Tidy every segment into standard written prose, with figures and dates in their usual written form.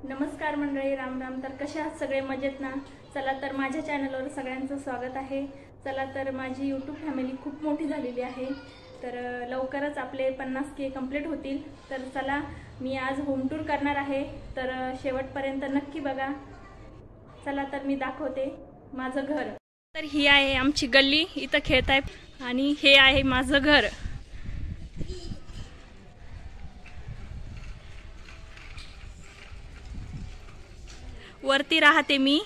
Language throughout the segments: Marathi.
नमस्कार मंडळी, राम राम. तर कशा आहात सगळे? मजेत ना? चला तर माझ्या चॅनलवर सगळ्यांचं स्वागत आहे. चला तर माझी यूट्यूब फॅमिली खूप मोठी झालेली आहे, तर लवकरच आपले 50K कंप्लीट होतील. तर चला, मी आज होम टूर करणार आहे, तर शेवटपर्यंत नक्की बघा. चला तर मी दाखवते माझं घर. तर ही आहे आमची गल्ली, इथं खेळताय, आणि हे आहे माझं घर. वरती राहते मी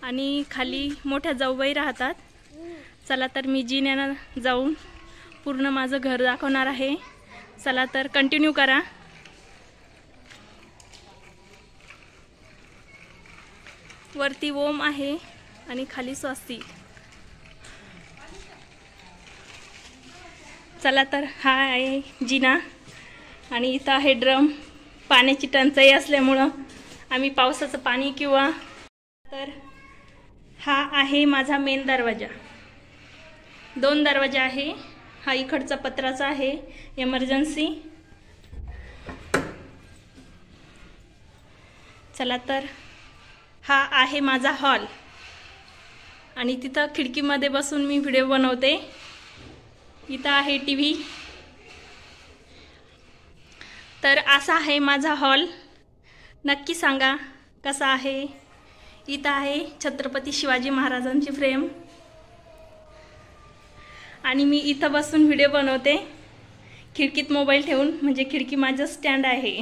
आणि खाली मोठ्या जाऊबाई राहतात. चला तर मी जिन्यानं जाऊन पूर्ण माझं घर दाखवणार आहे. चला तर कंटिन्यू करा. वरती ओम आहे आणि खाली स्वस्ती. चला तर हा आहे जिना आणि इथं आहे ड्रम. पाण्याची टंचाई असल्यामुळं आम्ही पावसाचं पाणी किंवा तर हा आहे माझा मेन दरवाजा. 2 दरवाजा आहे. हा इकडचा पत्राचा आहे, इमर्जन्सी. चला तर हा आहे माझा हॉल आणि तिथं खिडकीमध्ये बसून मी व्हिडिओ बनवते. इथं आहे टीव्ही. तर असा आहे माझा हॉल. नक्की सांगा कसा आहे. इथं आहे छत्रपती शिवाजी महाराजांची फ्रेम आणि मी इथं बसून व्हिडिओ बनवते खिडकीत मोबाईल ठेवून, म्हणजे खिडकी माझं स्टँड आहे.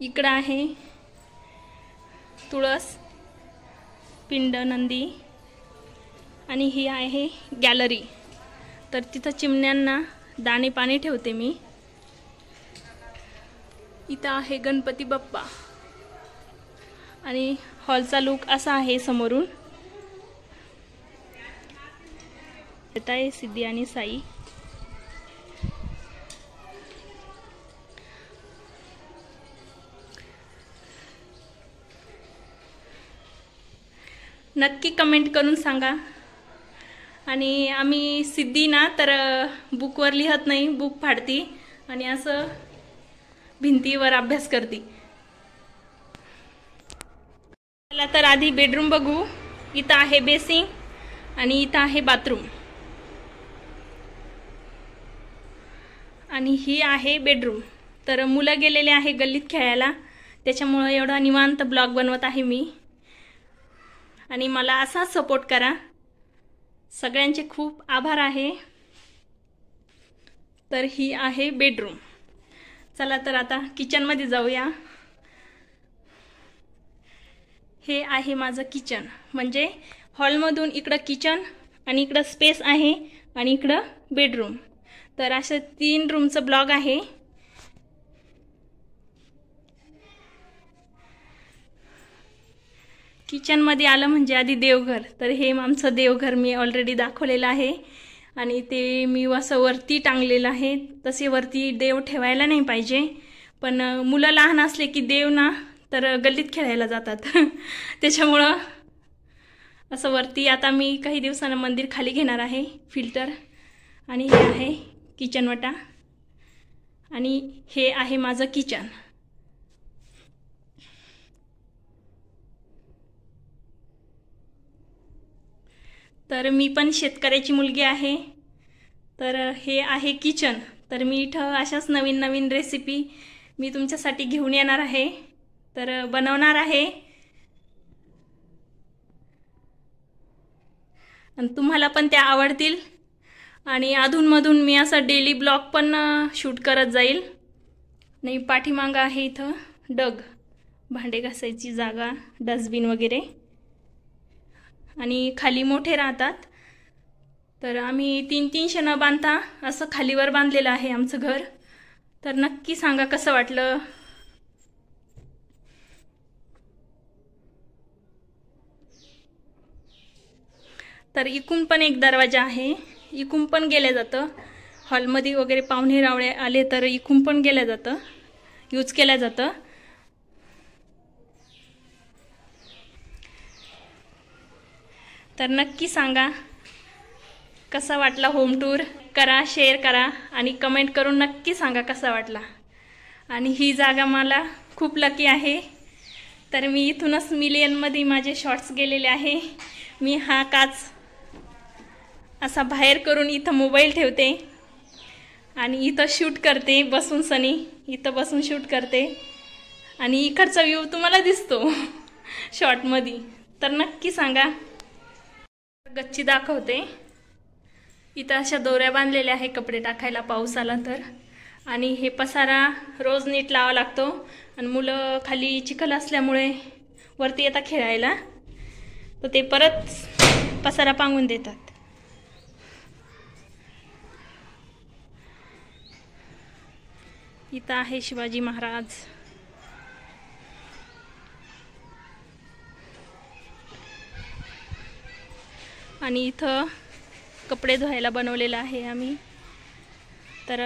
इकडं आहे तुळस, पिंड, नंदी आणि ही आहे गॅलरी. तर तिथं चिमण्यांना दाणे पाणी ठेवते मी. इथं आहे गणपती बाप्पा आणि हॉलचा लुक असा आहे समोरून. इथं आहे सिद्धी आणि साई. नक्की कमेंट करून सांगा. आणि आम्ही सिद्धी ना तर बुकवर लिहत नाही, बुक फाडती आणि असं भिंतीवर अभ्यास करते. चला तर आधी बेडरूम बघू. इथं आहे बेसिंग आणि इथं आहे बाथरूम आणि ही आहे बेडरूम. तर मुलं गेलेले आहे गल्लीत खेळायला, त्याच्यामुळं एवढा निवांत ब्लॉग बनवत आहे मी. आणि मला असा सपोर्ट करा. सगळ्यांचे खूप आभार आहे. तर ही आहे बेडरूम. चला तर आता किचनमध्ये जाऊया. हे आहे माझं किचन, म्हणजे हॉलमधून इकडं किचन आणि इकडं स्पेस आहे आणि इकडं बेडरूम. तर असं 3 रूमचं ब्लॉग आहे. किचनमध्ये आलं म्हणजे आधी देवघर. तर हे आमचं देवघर मी ऑलरेडी दाखवलेलं आहे आणि ते मी असं वरती टांगलेलं आहे. तसे वरती देव ठेवायला नाही पाहिजे, पण मुलं लहान असले की देव ना तर गल्लीत खेळायला जातात. त्याच्यामुळं असं वरती आता मी काही दिवसांना मंदिर खाली घेणार आहे, फिल्टर. आणि हे आहे किचन वाटा आणि हे आहे माझं किचन. तर मी पण शेतकऱ्याची मुलगी आहे. तर हे आहे किचन. तर मी इथं अशाच नवीन नवीन रेसिपी मी तुमच्यासाठी घेऊन येणार आहे, तर बनवणार आहे. आणि तुम्हाला पण त्या आवडतील. आणि अधूनमधून मी असा डेली ब्लॉग पण शूट करत जाईल. नाही, पाठीमागं आहे इथं डग, भांडे घासायची जागा, डस्टबिन वगैरे. आणि खाली मोठे राहतात. तर आम्ही 3-3 शेणं बांधता असं खालीवर बांधलेलं आहे आमचं घर. तर नक्की सांगा कसं वाटलं. तर इकून पण एक दरवाजा आहे, इकून पण गेलं जातं. हॉलमध्ये वगैरे पाहुणे रावळे आले तर इकून पण गेलं जातं, यूज केलं जातं. तर नक्की सांगा कसा वाटला होम टूर. करा, शेअर करा आणि कमेंट करून नक्की सांगा कसा वाटला. आणि ही जागा मला खूप लकी आहे. तर मी इथूनच मिलियनमध्ये माझे शॉट्स गेलेले आहे. मी हा काच असा बाहेर करून इथं मोबाईल ठेवते आणि इथं शूट करते बसून. सनी इथं बसून शूट करते आणि इकडचा व्ह्यू तुम्हाला दिसतो शॉर्टमध्ये. तर नक्की सांगा. गच्ची दाखवते. इथं अशा दोऱ्या बांधलेल्या आहे कपडे टाकायला पाऊस आला तर. आणि हे पसारा रोज नीट लावा लागतो. आणि मुलं खाली चिखल असल्यामुळे वरती येतात खेळायला, तर ते परत पसारा पांगून देतात. इथं आहे शिवाजी महाराज. आणि इथं कपडे धुवायला बनवलेलं आहे आम्ही. तर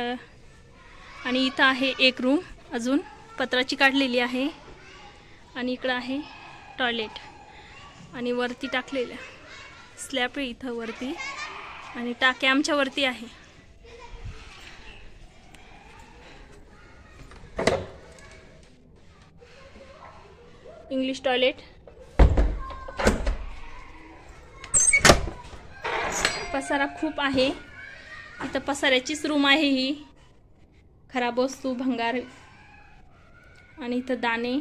आणि इथं आहे एक रूम अजून पत्राची काढलेली आहे. आणि इकडं आहे टॉयलेट. आणि वरती टाकलेलं स्लॅब आहे इथं वरती. आणि टाकी आमच्या वरती आहे. English toilet. पसारा खूप आहे इथं. पसाऱ्याचीच रूम आहे ही. खराब वस्तू, भंगार. आणि इथं दाणे,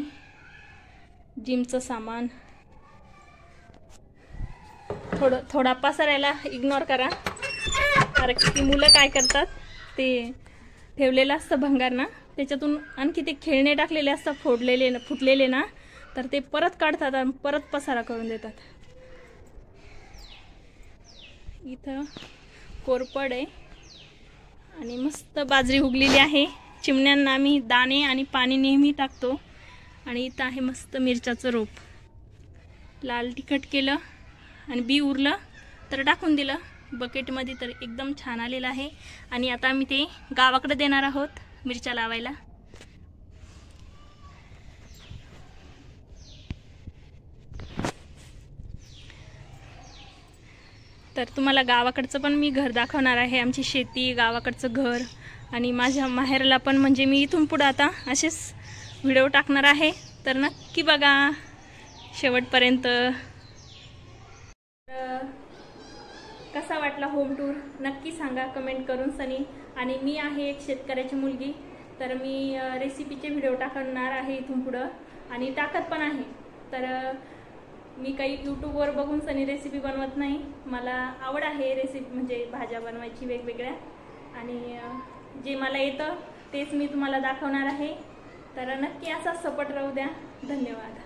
जिमचं सामान. थोडा पसाऱ्याला इग्नोर करा, कारण की मुलं काय करतात, ते ठेवलेलं असतं भंगार ना, त्याच्यातून आणखी ते खेळणे टाकलेले असतात फुटलेले ना, तर ते परत काढतात आणि परत पसारा करून देतात. इथं कोरपड आहे आणि मस्त बाजरी उगलेली आहे. चिमण्यांना आम्ही दाणे आणि पाणी नेहमी टाकतो. आणि इथं आहे मस्त मिरच्याचं रोप. लाल तिखट केलं आणि बी उरलं तर टाकून दिलं बकेटमध्ये, तर एकदम छान आलेलं आहे. आणि आता आम्ही ते गावाकडे देणार आहोत मिरच्या लावायला. तर तुम्हाला गावाकडचं पण मी घर दाखवणार आहे. आमची शेती, गावाकडचं घर. आणि माझ्या माहेरला पण, म्हणजे मी इथून पुढं आता असेच व्हिडिओ टाकणार आहे. तर नक्की बघा शेवटपर्यंत. कसा वाटला होम टूर नक्की सांगा कमेंट करून सनी. आणि मी आहे एक शेतकऱ्याची मुलगी. तर मी रेसिपीचे व्हिडिओ टाकणार आहे इथून पुढं, आणि टाकत पण आहे. तर मी काही यूट्यूबवर बघून सनी रेसिपी बनवत नाही. मला आवड आहे रेसिपी, म्हणजे भाज्या बनवायची वेगवेगळ्या. आणि जे मला येतं तेच मी तुम्हाला दाखवणार आहे. तर नक्की असा सपोर्ट राहू द्या. धन्यवाद.